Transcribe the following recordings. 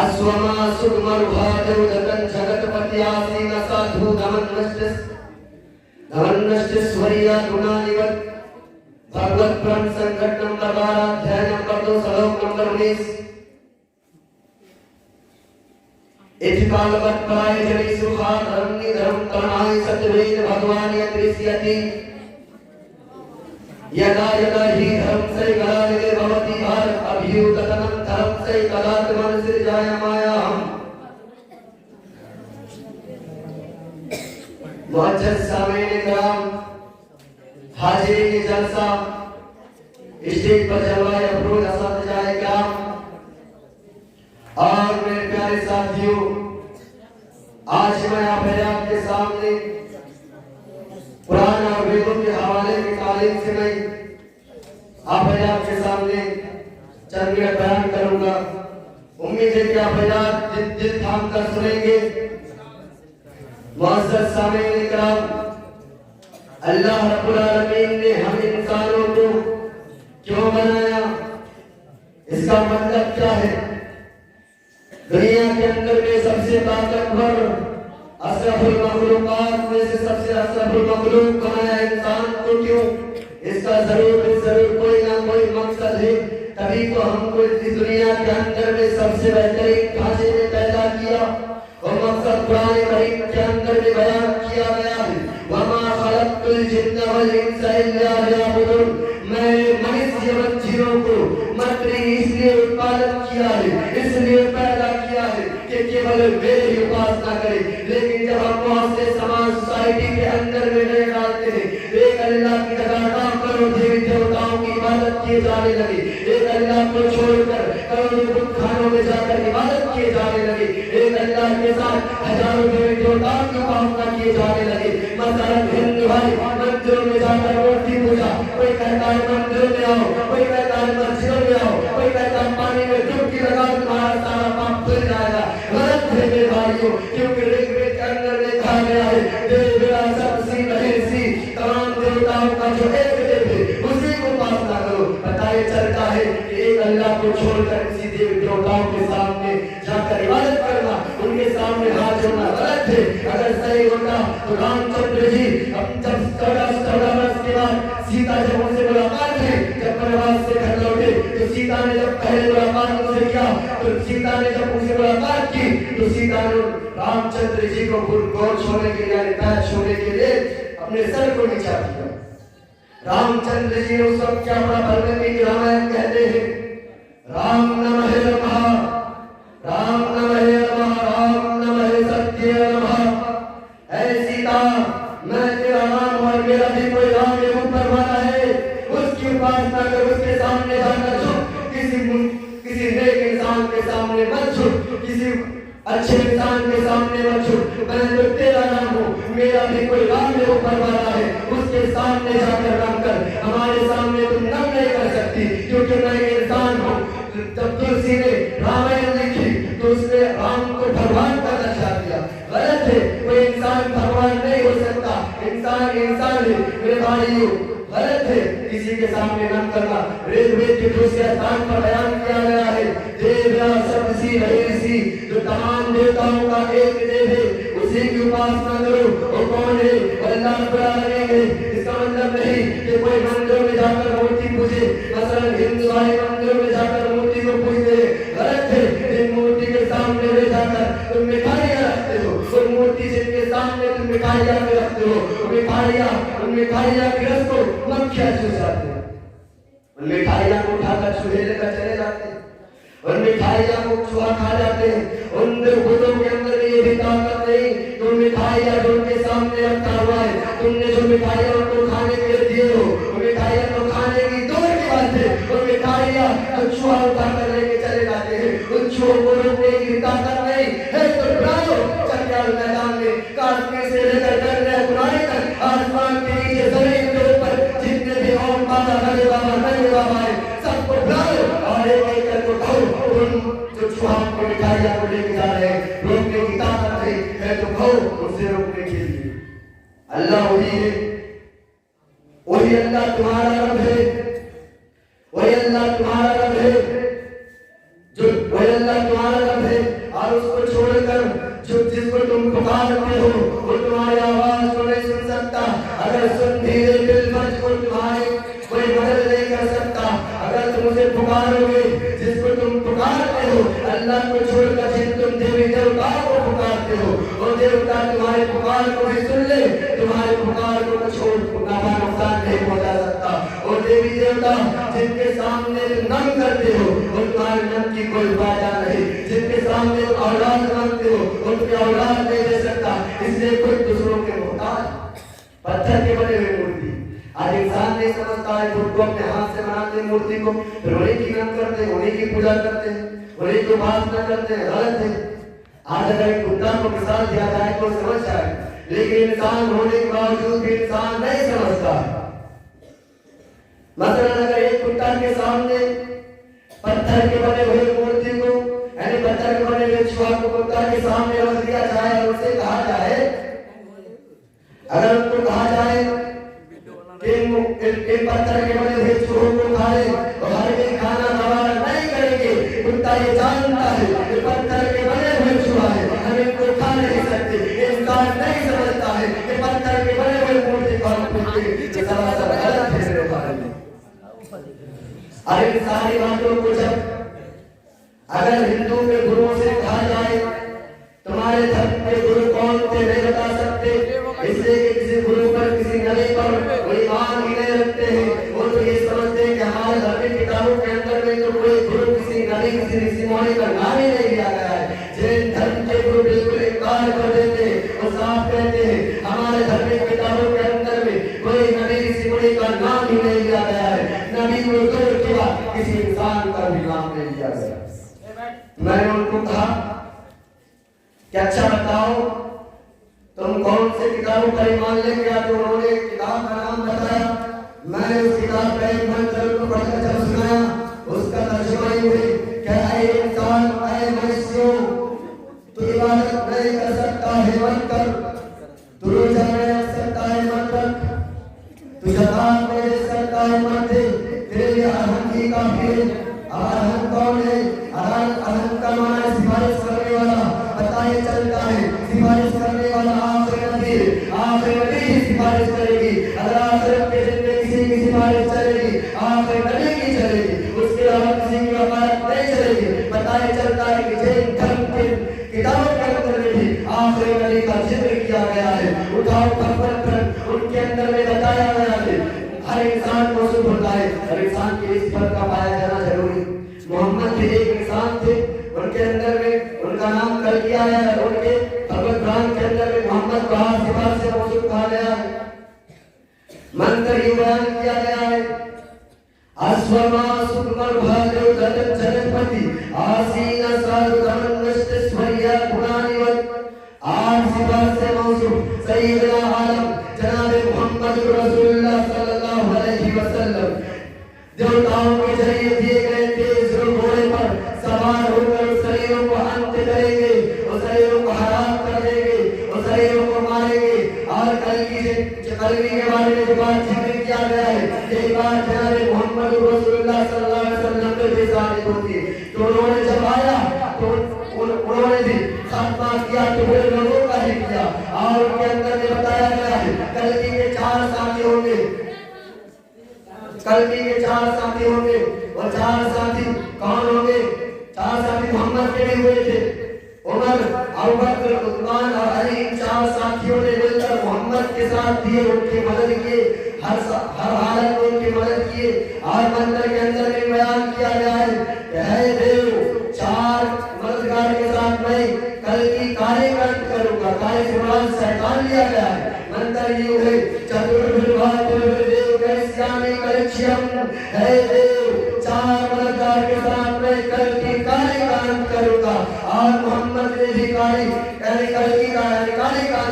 अस्वमा सुगमरुहा देवदत्तन जगतपति आसीन साधु धमन्नष्टेश्वरिया गुणानिवत भगवत ब्रह्म संकट नंबर 12 अध्याय नंबर 2 श्लोक नंबर 19 इतिकालवत पाय जनि सुखा धर्मनि धर्म तनाय सत्यवेद भगवान यत्रिष्यति यदा यदा ही धर्म से गलानिदे भवति भारत अभियुततनं धर्म से कलात्मन सृजाय मायाहम् मुअज्जज सामीन कराम हाजिरीन जलसा स्टेज पर जलवाए अफरोज असद जाए कराम और मेरे प्यारे साथियों आज मैं आपके सामने कुरान और वेदों के हवाले की तालीम से मैं आपके सामने चंद मिनट बयान करूंगा। उम्मीद है कि आप दिल थाम कर सुनेंगे। मुअज़्ज़ज़ सामीन इकराम, अल्लाह रब्बुल आलमीन ने हम इंसानों को क्यों बनाया, इसका मतलब क्या है? दुनिया के अंदर में सबसे ताकतवर अशरफुल मखलूकात में से सबसे अशरफुल मखलूक बनाया इंसान को क्यों? इसका जरूर कोई ना कोई मकसद है। तभी तो हमको इस दुनिया के अंदर में सबसे बेहतरीन ढांचे में पैदा किया और मकसद कुरान करीम के अंदर में बयान किया गया है। वमा खलक़तुल जिन्ना वल इंसा इल्ला लियअबुदून, मैं मनुष्य व जिन्नों को मात्र इसलिए उत्पादन किया है, इसलिए पैदा किया है कि केवल मेरी ही उपासना करें। लेकिन जब हम मुआशरे समाज सोसाइटी के अंदर में रह डालते हैं, एक अल्लाह की जगह करोड़ों देवी देवताओं की इबादत किए जाने लगे, एक अल्लाह को छोड़कर करोड़ों बुत खानों में जाकर इबादत किए जाने लगे, एक अल्लाह के साथ हजारों देवी देवताओं की उपासना किए जाने लगे। मसलन हिंदू भाई मंदिरों में जाकर मूर्ति पूजा, कोई कहता है मंदिरों में आओ, कोई कहता है मस्जिदों में आओ, कोई कहता है पानी में डुबकी लगाओ तुम्हारा सारा पाप धुल जाएगा। गलत है मेरे भाइयों, क्योंकि ऋग्वेद के अंदर में कहा गया है देवता सबसी महेशी, तमाम देवताओं का जो एक देव है उसी को उपासना करो। पता ये चलता है कि एक अल्लाह को छोड़कर किसी देव देवताओं के सामने जाकर इबादत करना, उनके सामने हाथ जोड़ना गलत है। अगर सही होता तो रामचंद्र जी अब जब 14 वर्ष के बाद सीता जब उनसे मुलाकात हुई, जब वनवास से घर लौटे तो सीता ने जब पहले मुलाकात उनसे किया तो सीता ने जब उनसे मुलाकात की तो सीता ने रामचंद्र जी को गोद छोड़ने के लिए, पैर छोड़ने के लिए अपने सर को नीचा किया। रामचंद्र जी ने उस वक्त क्या बड़ा वाल्मीकि की रामायण कहते हैं, राम नमः नमः, राम नमः नमः, राम नमः सत्य नमः। ऐ सीता, मैं तेरा राम और मेरा भी कोई राम के ऊपर वाला है, उसकी उपासना कर, उसके सामने जाकर झुक, किसी नेक इंसान के सामने मत झुक, किसी अच्छे इंसान के सामने मत झुक। मैं तो तेरा राम हूँ, मेरा भी कोई राम के ऊपर वाला है, उसके सामने जाकर नम कर। हमारे सामने तुम नम नहीं कर सकती, क्योंकि मैं इंसान हूँ। जब तुलसी ने रामायण लिखी तो उसने राम को भगवान का दर्जा दिया। गलत है, कोई इंसान भगवान नहीं हो सकता, इंसान इंसान है मेरे भाइयों। गलत है किसी के सामने नम करना। ऋग्वेद के दूसरे स्थान पर बयान किया गया है, देवया सबसी महेशी, जो तमाम देवताओं का एक देव है, उसी अल्लाह रब्बुल आलमीन है। इसका मतलब नहीं कि कोई मंदिरों में जाकर मूर्ति पूजे, मसलन हिंदू वाले मंदिरों में जाकर मूर्ति को पूजते, गलत है। इन मूर्ति के सामने ले जाकर तुम मिठाइयाँ रखते हो, उन मूर्ति जिनके सामने तुम मिठाइयाँ में रखते हो, उन मिठाइयाँ की रस को मक्खियाँ चूस जाते हैं, उन मिठाइयाँ को उठाकर चूहे लेकर चले जाते हैं, उन मिठाइयाँ को चूहा खा जाते हैं। उन बुतों के अंदर ये भी ताकत नहीं, तुम मिठाइयाँ जो उनके सामने रखा हुआ है, तुमने जो मिठाइयाँ उनको खाने के लिए दिए हो, वो मिठाइयाँ तो खाने की दूर की बात है, वो मिठाइयाँ जो चूहा उठाकर लेके चले जाते हैं, उन चूहों को रोकने की ताकत नहीं है। तो बुलाओ चंडाल मैदान में काश्मीर से लेकर कन्याकुमारी तक, आसमान के नीचे जमीन के ऊपर जितने भी ओम बाबा नले बाबा है, सबको बुलाओ और एक एक करके कहो जो चूहा को मिठाइयाँ को लेके जा रहे हैं, रोकने की ताकत है तो कहो उसे रोकने के लिए। अल्लाह वही है, वही अल्लाह तुम्हारा रब है, वही अल्लाह तुम्हारा रब है, जो वही अल्लाह तुम्हारा रब है। और उसको छोड़कर जो जिसको तुम पुकारते हो वो तुम्हारी आवाज को नहीं सुन सकता। अगर सुन भी ले दिल मर्ज को तुम्हारी कोई मदद नहीं कर सकता। अगर तुम उसे पुकारोगे जिसको तुम पुकारते हो, अल्लाह को छोड़कर जिन तुम देवी देवताओं को पुकारते हो, वो देवता तुम्हारे पुकार को भी सुन ले, तुम्हारे पुकार को छोड़ नुकसान नहीं पहुंचा सकता। वो देवी देवता जिनके सामने तुम नम करते हो, वो तुम्हारे नम की कोई वादा नहीं। जिनके सामने तुम औलाद मांगते हो, उनकी औलाद नहीं दे सकता। इसलिए कोई दूसरों के मोहताज पत्थर के बने हुए मूर्ति आज इंसान नहीं समझता है, खुद को अपने हाथ से बनाते मूर्ति को, फिर उन्हीं की नम करते हैं, उन्हीं की पूजा करते हैं, उन्हीं की उपासना करते हैं, गलत है। आज अगर एक कुत्ता को मिसाल दिया जाए तो समझ जाए, लेकिन इंसान होने के बावजूद भी इंसान नहीं समझता। मतलब अगर एक कुत्ता के सामने पत्थर के बने हुए मूर्ति को, यानी पत्थर के बने हुए चूहा को कुत्ता के सामने रख दिया जाए और उसे कहा जाए, अगर उनको कहा जाए कि पत्थर के बने हुए चूहों को खाए और हर एक खाना हमारा नहीं करेंगे, कुत्ता ये जानता है कि पत्थर के बने हुए चूहा है, हम इनको खा नहीं सकते। इंसान नहीं समझता है कि पत्थर के बने हुए मूर्ति को हम गलत है। अरे इन सारी बातों को जब अगर हिंदू के गुरुओं से कहा जाए तुम्हारे धर्म के गुरु कौन थे नहीं बता सकते, इसलिए कि किसी गुरु पर किसी नबी पर कोई ईमान ही नहीं रखते हैं। वो तो ये समझते हैं कि हमारे धार्मिक किताबों के अंदर में तो कोई गुरु किसी नबी किसी ऋषि मुनि का नाम ही नहीं लिया गया है। जैन धर्म के गुरु बिल्कुल इनकार कर देते हैं और साफ कहते हैं हमारे धार्मिक किताबों के अंदर में कोई नबी ऋषि मुनि का नाम ही नहीं लिया गया है। नबी को दूर के बाद किसी इंसान का भी नाम नहीं लिया गया। मैंने उनको कहा कि अच्छा बताओ तुम कौन से किताबों का ईमान लेके आते हो। उन्होंने एक किताब का नाम बताया, मैंने उस किताब का एक मंत्र को पढ़कर जब सुनाया, उसका तर्जुमा ये है कि ऐ इंसान ऐ मनुष्यों, तू इबादत नहीं कर सकता है मत कर, तू रोजा नहीं रख सकता है मत रख, तू ज़कात नहीं दे सकता है मत दे, तेरे लिए अरहम ही काफी है। अरहम कौन है? अरहम का माना सिफारिश करने वाला। पता ये चलता है सिफारिश करने वाला आखिर नबी ही सिफारिश करेगी। अगर आखिर के दिन में किसी की सिफारिश चलेगी आखिर नबी की चलेगी, उसके अलावा किसी की वकालत नहीं चलेगी। पता ये चलता है कि जैन धर्म के किताबों के अंदर में भी आखिर नबी का जिक्र किया गया है। उठाओ खबर उनके अंदर में बताया गया है हर इंसान को सुख होता है, हर इंसान के इस फर्क का पाया जाना जरूरी। मोहम्मद भी एक इंसान थे, उनके अंदर में उनका नाम कर दिया है, उनके भगवत ग्रंथ के अंदर में मोहम्मद को हर सिफात से मौसूफ कहा गया है। मंत्र ही बयान किया गया है, अस्वमा सुकुमार भादेव जनपति आसीना साधु धमनष्ट स्वरिया गुणानिवत। आठ सिफात से मौसूफ सैयदना आलम जनाब मोहम्मद रसूलुल्लाह सल्लल्लाहु अलैहि वसल्लम देवताओं के जरिए दिए गए तेज घोड़े पर सवार होकर शरीरों को अंत करेंगे, उस शरीरों को हराम कर देंगे, उस शरीरों को मारेंगे। और कलगी के बारे में जो बात जिक्र किया गया है, यही बात जनाब मोहम्मद रसूलुल्लाह सल्लल्लाहु अलैहि वसल्लम पे भी साबित होती है। तो उन्होंने जब आया तो उन्होंने भी खात्मा किया तो बड़े लोगों का ही किया। और उनके अंदर में बताया गया है कल कल्कि के 4 साथी होंगे, और 4 साथी कौन होंगे? 4 साथी मोहम्मद के भी हुए थे। उमर, अबू बकर, उस्मान और अली, 4 साथियों ने मिलकर मोहम्मद के साथ दिए, उनकी मदद किए, हर हालत में उनकी मदद किए। और मंदिर के अंदर में बयान किया गया है कि हे देव, 4 मददगार के साथ मैं कल की कार्यक्रम करूंगा। कार्य से मुराद शैतान लिया गया है। मंत्र यूं है, चतुर्भुज करिष्यामि करिष्यम, हे देव 4 मददगार के साथ मैं कल की कार्यक्रम करूंगा। और मोहम्मद ने भी कार्यकांत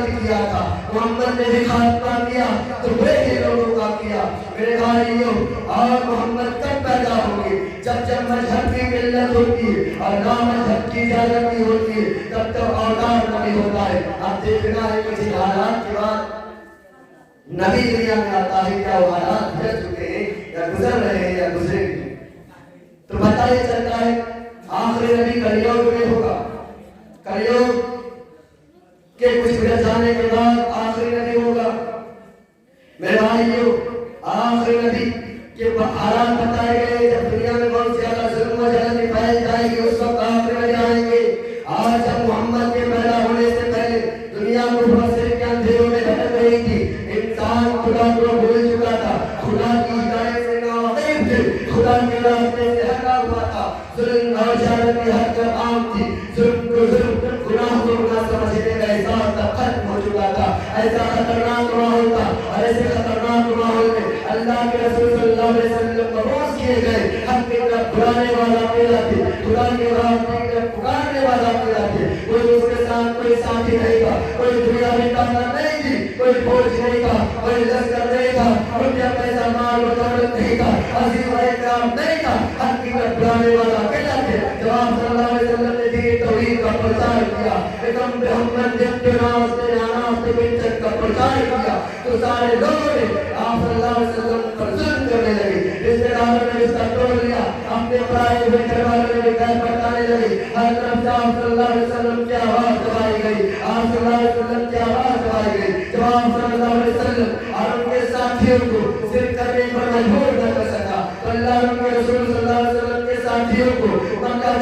किया था। मोहम्मद ने भी खात्मा किया तो बड़े लोगों का किया। मेरे भाइयों, और मोहम्मद कब पैदा होंगे? जब मजहब की किल्लत होती है और ना मजहब की ज्यादती होती है, तब तो औलाद नबी होता है। आप देखना है किसी हालात के बाद नबी दुनिया में आता है, क्या वो हालात गुजर चुके हैं या गुजर रहे हैं या गुजरेंगे, तो पता ये चलता है आखिरी नबी कलयुग में होगा। कलयुग के कुछ गुजर जाने के बाद आखिरी नबी होगा। मेरे भाइयों, आखिरी नबी के हालात बताए गए। जब दुनिया में बहुत ज्यादा जुल्म जलन फैल जाएगी, उस वक्त आखिरी नबी आएंगे। आज जब मोहम्मद के पैदा होने से पहले दुनिया मुफस्सिर के अंधेरों में भटक रही थी, इंसान खुदा को भूल चुका था, खुदा की हिदायत से नावाकिफ थे, खुदा के रास्ते से हटा हुआ था। जुल्म और ज्यादती हर तरफ आम थी। जुल्म को जुल्म, गुनाह को गुनाह समझने का एहसास तब खत्म हो चुका था। ऐसा खतरनाक माहौल था, और ऐसे खतरनाक माहौल में अल्लाह के रसूल सल्लल्लाहु अलैहि वसल्लम मबूस किए गए। हक की तरफ बुलाने वाला अकेला थे, खुदा के रास्ते की तरफ पुकारने वाला अकेला थे। कोई उसके साथ कोई साथी नहीं था, कोई दुनिया में ताकत नहीं थी, कोई फौज नहीं था, कोई लश्कर नहीं था, रुपया पैसा माल और दौलत नहीं था, अजीज व इकराम नहीं था। हक की तरफ बुलाने वाला अकेला थे। जब आप सल्लल्लाहु अलैहि वसल्लम ने दीन तौहीद का प्रचार किया, एकदम मोहम्मद जिनके नाम से का प्रचार किया, तो सारे लोगों ने आप सल्लल्लाहु अलैहि वसल्लम पर जुल्म करने लगे। रिश्तेदारों ने रिश्ता तोड़ लिया, अपने पराए हुए घरवालों ने गैर बताने लगे। हर तरफ से आप सल्लल्लाहु अलैहि वसल्लम की आवाज दबाई गई, आप सल्लल्लाहु अलैहि वसल्लम की आवाज दबाई गई। जब आप सल्लल्लाहु अलैहि वसल्लम और उनके साथियों को सिर्फ करने पर मजबूर न कर सका, तो अल्लाह उनके रसूल सल्लल्लाहु अलैहि वसल्लम के साथियों को मक्का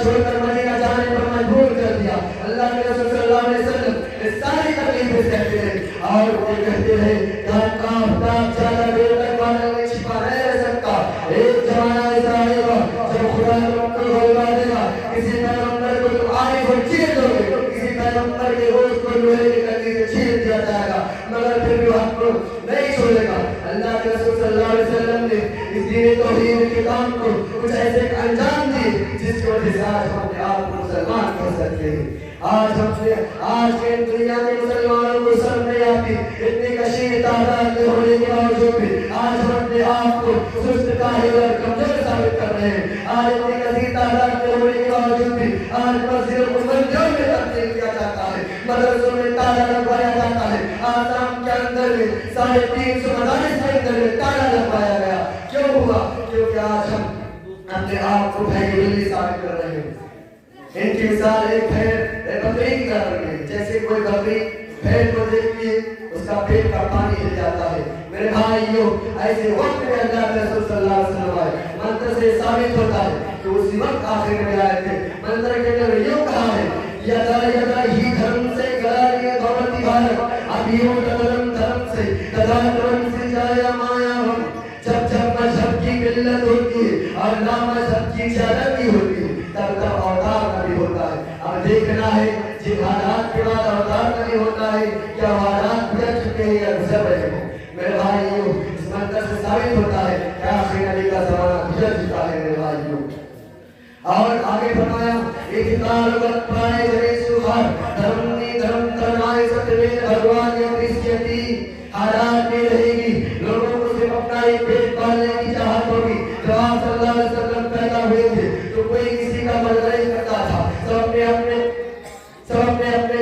छोड़कर मदीना जाने पर मजबूर कर दिया। अल्लाह के रसूल सल्लल्लाहु अलैहि वसल्लम सारी तकलीफें सहते रहे, और वो कहते रहे कि आपका आफताब ज्यादा देर तक बादल में छिपा नहीं रह सकता। एक जमाना ऐसा आएगा जब खुदा तुमको बुलवा देगा, किसी पैगंबर को तुम आरिफ और चीर दोगे, किसी पैगंबर के रोज को लोहे की लकड़ी से चीर दिया जाएगा, मगर फिर भी आपको नहीं छोड़ेगा। अल्लाह के रसूल सल्लल्लाहु अलैहि वसल्लम ने इस दीन तौहीद के काम को कुछ ऐसे अंजाम दिए जिसकी वजह से आज हम अपने आप को मुसलमान कह सकते हैं। आज के दुनिया में मुसलमानों को शर्म नहीं आती, इतनी कशीर तादाद में होने के बावजूद भी आज हम अपने आप को सुस्त, काहिल और कमजोर साबित कर रहे हैं। आज इतनी कशीर तादाद में होने के बावजूद भी आज मस्जिदों को मंदिरों में तब्दील किया जाता है, मदरसों में ताला लगवाया जाता है। आसाम के अंदर में 350 मदारिस के अंदर में ताला लगवाया गया। क्यों हुआ? क्योंकि आज हम अपने आप को भय बिल्ली साबित कर रहे हैं। इनकी मिसाल एक बकरी की तरह है। जैसे कोई बकरी भेड़ को देखती है, उसका पेट का पानी हिल जाता है। मेरे भाइयों, ऐसे वक्त में अल्लाह के रसूल सल्लल्लाहु अलैहि वसल्लम आए। मंत्र से साबित होता है कि उसी वक्त आखिर में आए थे। मंत्र के अंदर यूं कहा है, यदा यदा ही धर्म से गलारिए भवती भारत, अभियो धर्म से तदा धर्म से जाया माया हम। जब जब मजहब की किल्लत होती है और ना मजहब की ज्यादती होती है, तब तब अवतार नबी होता है। अब देखना है जिन हालात के बाद अवतार नबी होता है, क्या हालात गुजर चुके हैं या गुजर रहे हैं। मेरे भाइयों, इस मंत्र से साबित होता है कि आखिरी नबी का जमाना गुजर चुका है। मेरे भाइयों, और आगे फरमाया, एक तालुकत पाए जरे सुहार धर्मनी धर्म तरनाए सतवे भगवान ने क्रिश्चियती। हालात में रहेगी, लोगों को सिर्फ अपना ही पेट पालने की चाहत होगी। जब आप सल्लल्लाहु अलैहि वसल्लम पैदा हुए थे तो कोई किसी का मदद नहीं करता था, सब अपने अपने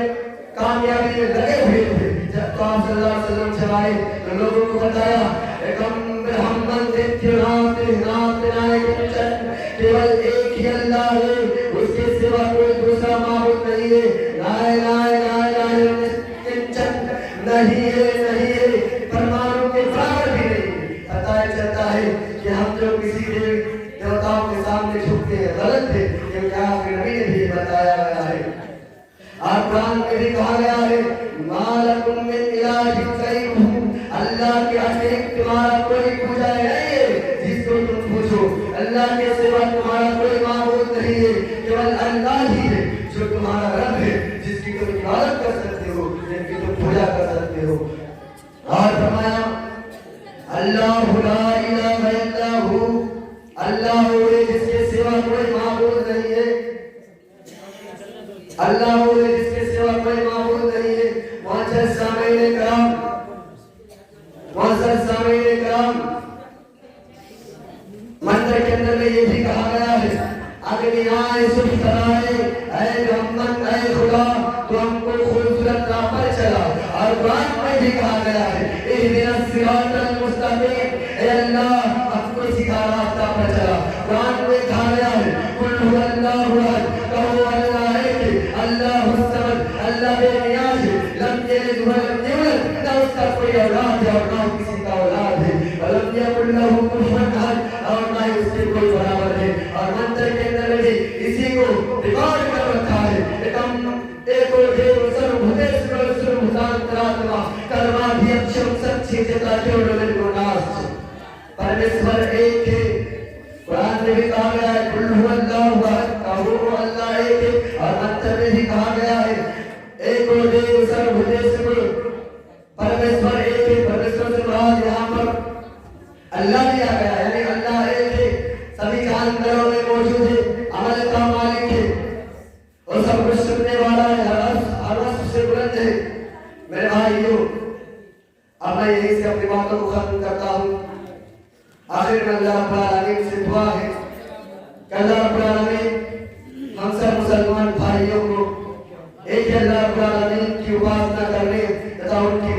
कामयाबी में लगे हुए थे। जब तो आप सल्लल्लाहु अलैहि वसल्लम चलाए तो लोगों को बताया, केवल एक ही अल्लाह है, उसके सिवा कोई दूसरा माबूद नहीं है। नहीं है, परमाणु के बराबर भी नहीं है। देवी देवताओं के सामने झुकते हैं, गलत है, क्योंकि आपके नबी ने भी बताया गया है। और कुरान में भी कहा गया है, मालकुम मिन इलाहिन गैरुहु, अल्लाह के अतिरिक्त तुम्हारा कोई पूजा नहीं है जिसको तुम पूछो। अल्लाह के सिवा तुम्हारा कोई माबूद नहीं है, केवल अल्लाह ही है जो तुम्हारा रब है, जिसकी तुम इबादत कर सकते हो, जिसकी तुम पूजा कर सकते हो। और फरमाया अल्लाहु ला इलाहा इल्ला हु, अल्लाह है जिसके सिवा कोई माबूद नहीं है, अल्लाह है जिसके सिवा कोई माबूद नहीं है। मुअज़्ज़ज़ सामीईन कराम, मुअज़्ज़ज़ सामीईन कराम, मंत्र के अंदर में ये भी कहा गया है, अग्नियाए सुख कराए ऐ मोहम्मद ऐ खुदा तो हमको खूबसूरत राह पर चला। और कुरान में भी कहा गया है, इहदिनस सिरातल मुस्तकीम, ऐ अल्लाह हमको सिखा रास्ता पर चला। कुरान में कहा गया है, कुल हुवल्लाहु अहद, कहो अल्लाह एक, अल्लाहुस समद, अल्लाह बेनियाज है, लम यलिद व लम यूलद, ना उसका कोई औलाद है और ना किसी का औलाद है, वलम यकुल लहू कुफुवन अहद, और ना ही उसके कोई बराबर है। और मंत्र के अंदर भी इसी को रिकॉर्ड कर रखा है, एकम एको देव सर्वभूतेश्वर सर्वभूतांतरात्मा कर्माध्यक्षम सच्चिता केवलनाश, परमेश्वर एक है। कुरान में भी कहा गया है, कुल हुवल्लाहु अहद, कहो अल्लाह एक है। और मंत्र में भी कहा गया है, एको देव सर्वभूतेश्वर, परमेश्वर एक है। परमेश्वर से मुराद यहाँ पर अल्लाह लिया गया, यानी अल्लाह एक है, सभी जानवरों में मौजूद है, अमल का मालिक है और सब कुछ सुनने वाला है, हर वक्त से बुलंद है। मेरे भाइयों, अब मैं यहीं से अपनी बातों को खत्म करता हूँ। आखिर में अल्लाह रब्बुल आलमीन से दुआ है कि अल्लाह रब्बुल आलमीन हम सब मुसलमान भाइयों को एक अल्लाह रब्बुल आलमीन की उपासना करने तथा उनकी